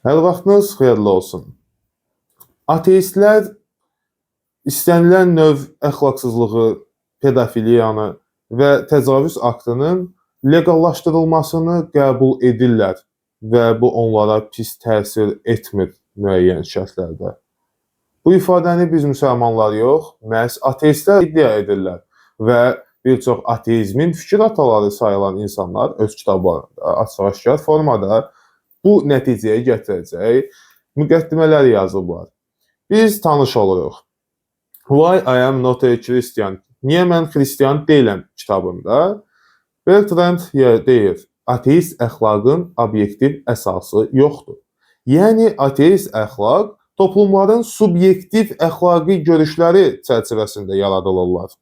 Hər vaxtınız xeyirli olsun. Ateistlər istənilən növ əxlaqsızlığı, pedofiliyanı və təcavüz aktının leqallaşdırılmasını qəbul edirlər və bu onlara pis təsir etmir müəyyən şərtlərdə. Bu ifadəni biz müsəlmanlar yox, məhz ateistlər iddia edirlər və bir çox ateizmin fikir ataları sayılan insanlar öz kitablarında açıq-aşkar formada bu nəticəyə gətirəcək müqəddimələr yazıblar. Biz tanış oluruq. Why I am not a Christian? Niyə mən xristian deyiləm kitabında Bertrand deyir, ateist əxlaqın obyektiv əsası yoxdur. Yəni ateist əxlaq toplumların subyektiv əxlaqi görüşləri çərçivəsində yaradılırlar.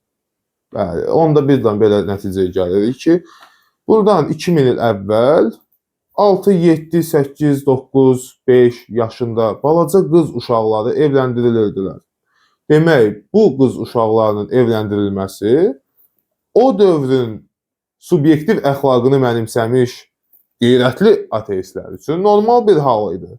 Bəli, onda birdən belə nəticəyə gəlirik ki, buradan 2000 il əvvəl 6, 7, 8, 9, 5 yaşında balaca qız uşaqları evləndirilirdilər. Demək, bu qız uşaqlarının evləndirilməsi o dövrün subyektiv əxlaqını mənimsəmiş qeyrətli ateistlər üçün normal bir hal idi.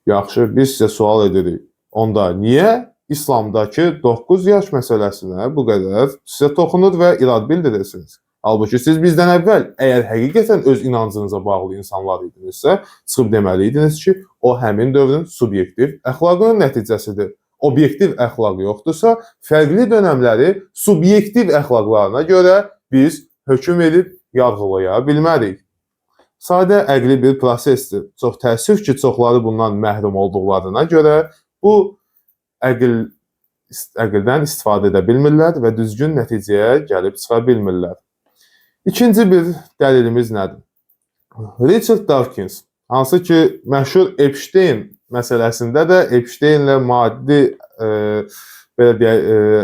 Yaxşı, biz sizə sual edirik. Onda niyə İslamdakı 9 yaş məsələsinə bu qədər sizə toxunur və irad bildirirsiniz? Halbuki siz bizdən əvvəl, əgər həqiqətən öz inancınıza bağlı insanlar idinizsə, çıxıb deməliydiniz ki, o həmin dövrün subyektiv əxlaqının nəticəsidir. Obyektiv əxlaq yoxdursa, fərqli dönəmləri subyektiv əxlaqlarına görə biz hökm edib yargılaya bilmərik. Sadə əqli bir prosesdir. Çox təəssüf ki, çoxları bundan məhrum olduqlarına görə bu əqildən istifadə edə bilmirlər və düzgün nəticəyə gəlib çıxa bilmirlər. İkinci bir dəlilimiz nədir? Richard Dawkins, hansı ki, məşhur Epstein məsələsində də Epsteinlə maddi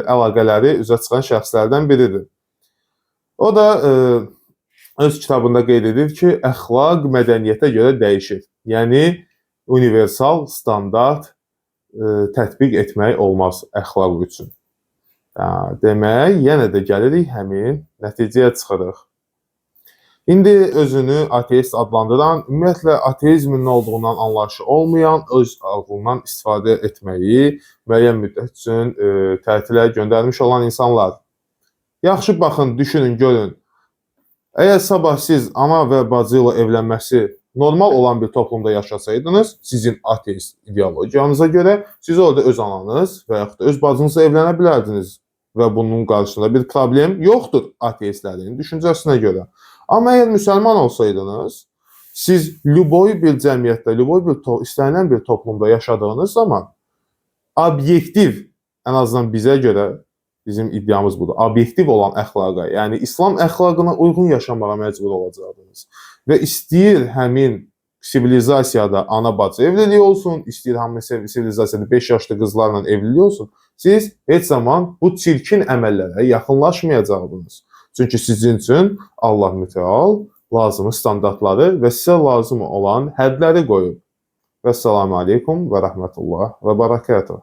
əlaqələri üzə çıxan şəxslərdən biridir. O da öz kitabında qeyd edir ki, əxlaq mədəniyyətə görə dəyişir. Yəni, universal standart tətbiq etmək olmaz əxlaq üçün. Demək, yenə də gəlirik həmin nəticəyə çıxırıq. İndi özünü ateist adlandıran, ümumiyyətlə ateizmin nə olduğundan anlayışı olmayan, öz ağlından istifadə etməyi müəyyən müddət üçün tətilə göndərmiş olan insanlar. Yaxşı baxın, düşünün, görün. Əgər sabah siz ana və bacı ilə evlənməsi normal olan bir toplumda yaşasaydınız, sizin ateist ideologiyanıza görə siz orada öz ananız və yaxud da öz bacınızla evlənə bilərdiniz və bunun qarşısında bir problem yoxdur ateistlərin düşüncəsinə görə. Amma əgər müsəlman olsaydınız, siz lüboy bir cəmiyyətdə, istənilən bir toplumda yaşadığınız zaman obyektiv, ən azından bizə görə, bizim iddiamız budur, obyektiv olan əxlaqa, yəni İslam əxlaqına uyğun yaşamağa məcbur olacaqdınız. Və istəyir həmin sivilizasiyada ana-bacı evliliyi olsun, istəyir həmin sivilizasiyada 5 yaşlı qızlarla evliliyi olsun, siz heç zaman bu çirkin əməllərə yaxınlaşmayacaqdınız. Çünki sizin üçün Allah mütəal lazımı standartları və sizə lazım olan hədləri qoyub. Vəssalamu aleykum və rəhmətullah və barakatuhu.